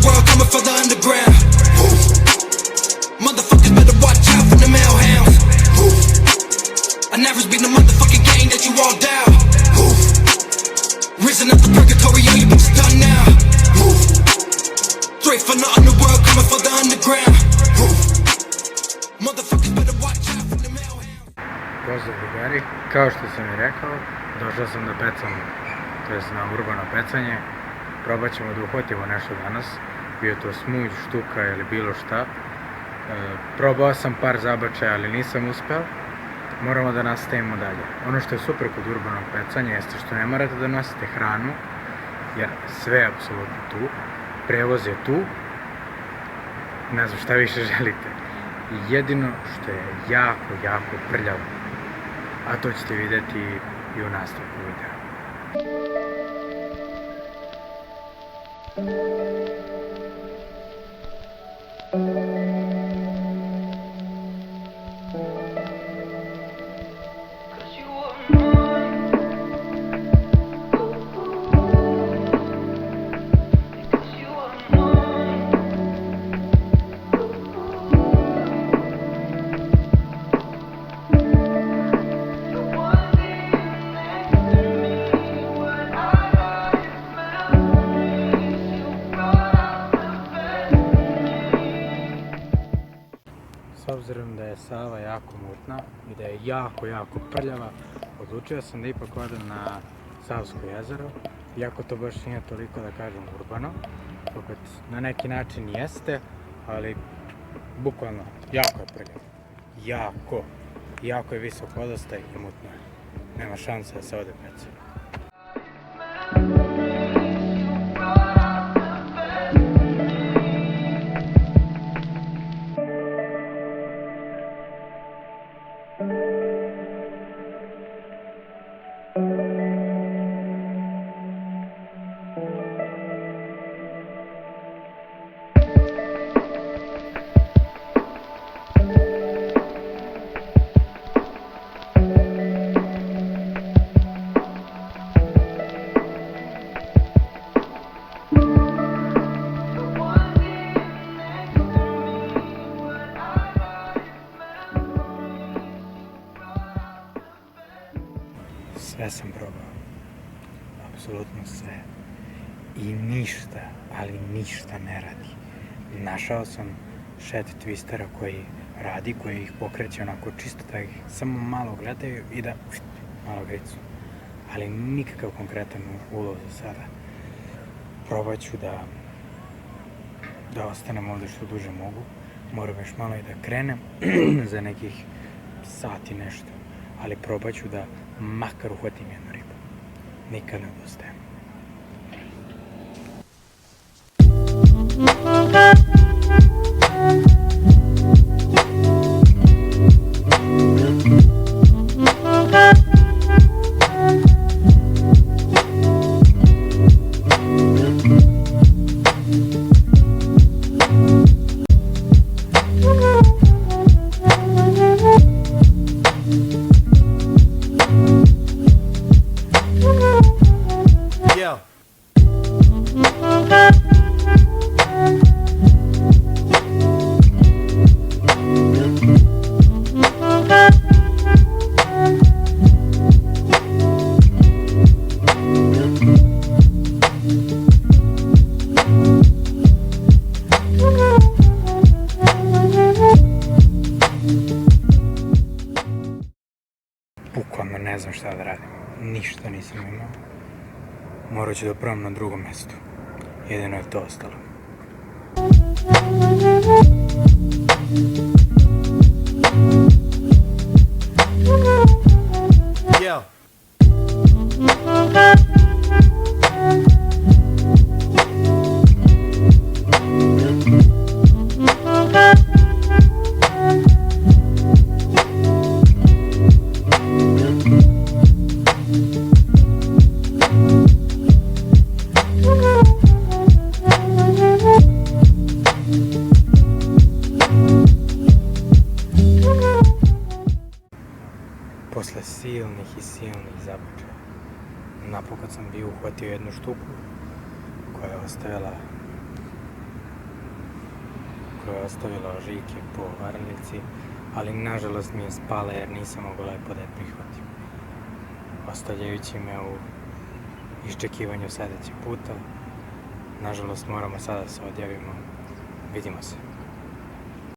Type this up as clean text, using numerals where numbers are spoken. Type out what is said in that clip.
underworld coming for the underground. Motherfuckers better watch out for the hellhounds. I never been the motherfucking game that you all down. Risen up the purgatory, all you bitches done now. Straight from the underworld coming for the underground. Motherfuckers better watch out for the hellhounds. Pozdrav drugari, kao što sam i rekao, došao sam da pecam, to jest na urbano pecanje. Probat ćemo da uhvatimo nešto danas, bio to smuđ, štuka ili bilo šta. Probao sam par zabačaja, ali nisam uspeo. Moramo da nastavimo dalje. Ono što je super kod urbanog pecanja jeste što ne morate da nosite hranu, jer sve je apsolutno tu. Prevoz je tu, ne znam šta više želite. Jedino što je jako prljavo, a to ćete vidjeti i u nastavku videa. S obzirom da je Sava jako mutna i da je jako prljava, odlučio sam da ipak odem na Savsko jezero, iako to baš nije toliko, da kažem, urbano, opet na neki način jeste, ali bukvalno jako je prljavo, jako je visok vodostaj i mutno je, nema šanse da se ode peca. Sve sam probao, apsolutno sve, i ništa, ali ništa ne radi. Našao sam shed twistera koji radi, koji ih pokreće onako čisto da ih samo malo gledaju i da malo gricu, ali nikakav konkretan ulov za sada. Probat ću da ostanem ovdje što duže mogu, moram još malo i da krenem za nekih sati nešto, ali probat ću da makar uhvatim jednu ribu. Nikad ne odustajem. Bukvalno ne znam šta da radim, ništa nisam imao. Morat ću da probam na drugom mjestu, jedino je to ostalo. Posle silnih zabačaja, napokon sam bio uhvatio jednu štuku koja je ostavila koja je ostavila ožiljke po varalici, ali nažalost mi je spala jer nisam mogao lepo da je prihvatim. Ostavljajući me u iščekivanju sledećeg puta. Nažalost moramo sada da se odjavimo. Vidimo se.